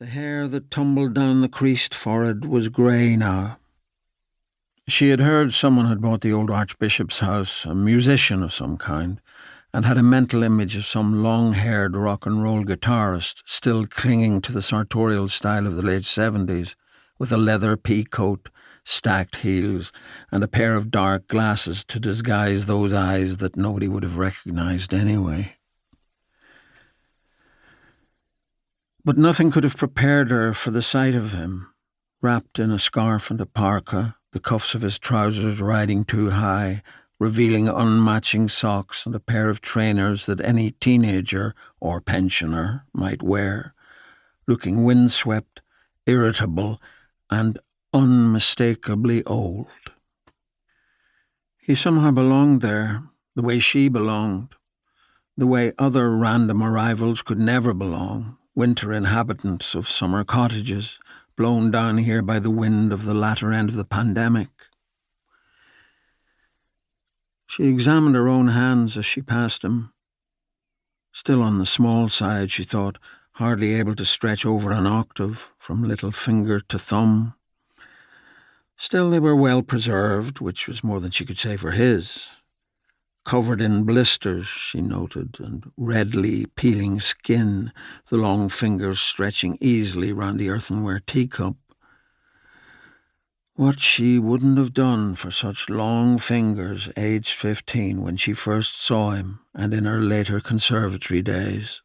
The hair that tumbled down the creased forehead was grey now. She had heard someone had bought the old Archbishop's house, a musician of some kind, and had a mental image of some long-haired rock-and-roll guitarist still clinging to the sartorial style of the late 70s, with a leather pea coat, stacked heels, and a pair of dark glasses to disguise those eyes that nobody would have recognised anyway. But nothing could have prepared her for the sight of him, wrapped in a scarf and a parka, the cuffs of his trousers riding too high, revealing unmatching socks and a pair of trainers that any teenager or pensioner might wear, looking windswept, irritable, and unmistakably old. He somehow belonged there, the way she belonged, the way other random arrivals could never belong, winter inhabitants of summer cottages, blown down here by the wind of the latter end of the pandemic. She examined her own hands as she passed him. Still on the small side, she thought, hardly able to stretch over an octave from little finger to thumb. Still they were well preserved, which was more than she could say for his. Covered in blisters, she noted, and redly peeling skin, the long fingers stretching easily round the earthenware teacup. What she wouldn't have done for such long fingers, aged 15, when she first saw him, and in her later conservatory days.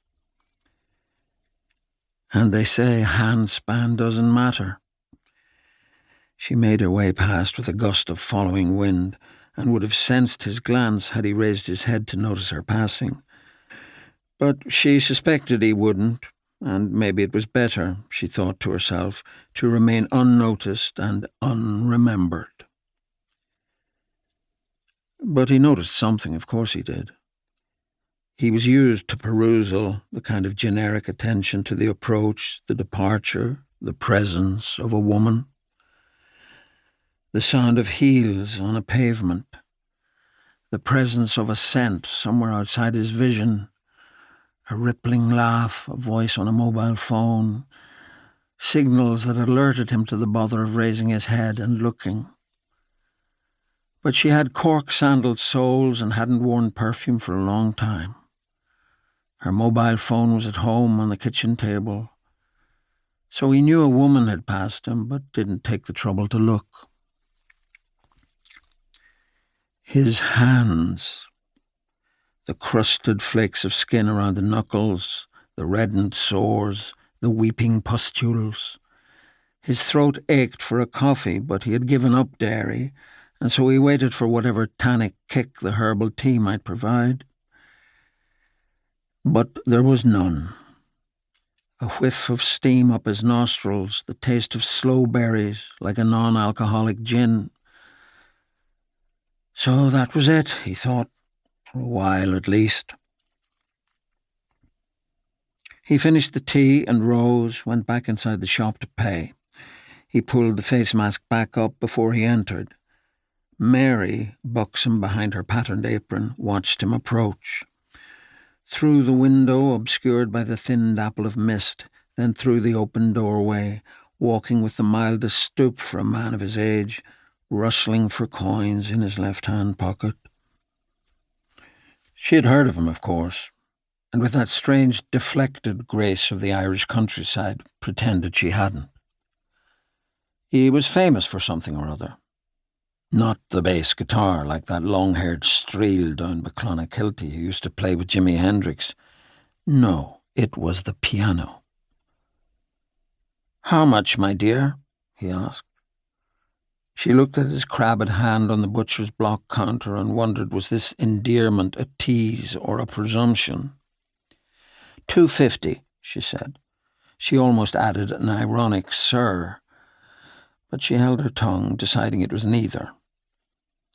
And they say handspan doesn't matter. She made her way past with a gust of following wind, and would have sensed his glance had he raised his head to notice her passing. But she suspected he wouldn't, and maybe it was better, she thought to herself, to remain unnoticed and unremembered. But he noticed something, of course he did. He was used to perusal, the kind of generic attention to the approach, the departure, the presence of a woman. The sound of heels on a pavement, the presence of a scent somewhere outside his vision, a rippling laugh, a voice on a mobile phone, signals that alerted him to the bother of raising his head and looking. But she had cork-sandaled soles and hadn't worn perfume for a long time. Her mobile phone was at home on the kitchen table, so he knew a woman had passed him but didn't take the trouble to look. His hands, the crusted flakes of skin around the knuckles, the reddened sores, the weeping pustules. His throat ached for a coffee, but he had given up dairy, and so he waited for whatever tannic kick the herbal tea might provide. But there was none. A whiff of steam up his nostrils, the taste of sloe berries, like a non-alcoholic gin. So that was it, he thought, for a while at least. He finished the tea and rose, went back inside the shop to pay. He pulled the face mask back up before he entered. Mary, buxom behind her patterned apron, watched him approach. Through the window, obscured by the thin dapple of mist, then through the open doorway, walking with the mildest stoop for a man of his age, rustling for coins in his left-hand pocket. She had heard of him, of course, and with that strange deflected grace of the Irish countryside, pretended she hadn't. He was famous for something or other. Not the bass guitar, like that long-haired streel down Baclonakilty who used to play with Jimi Hendrix. No, it was the piano. "How much, my dear?" he asked. She looked at his crabbed hand on the butcher's block counter and wondered, was this endearment a tease or a presumption? "$2.50, she said. She almost added an ironic "sir," but she held her tongue, deciding it was neither.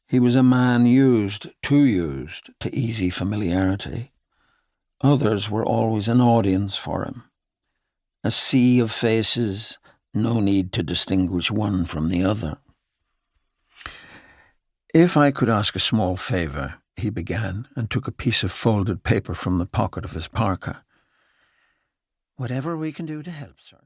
He was a man too used to easy familiarity. Others were always an audience for him. A sea of faces, no need to distinguish one from the other. "If I could ask a small favour," he began, and took a piece of folded paper from the pocket of his parka. "Whatever we can do to help, sir."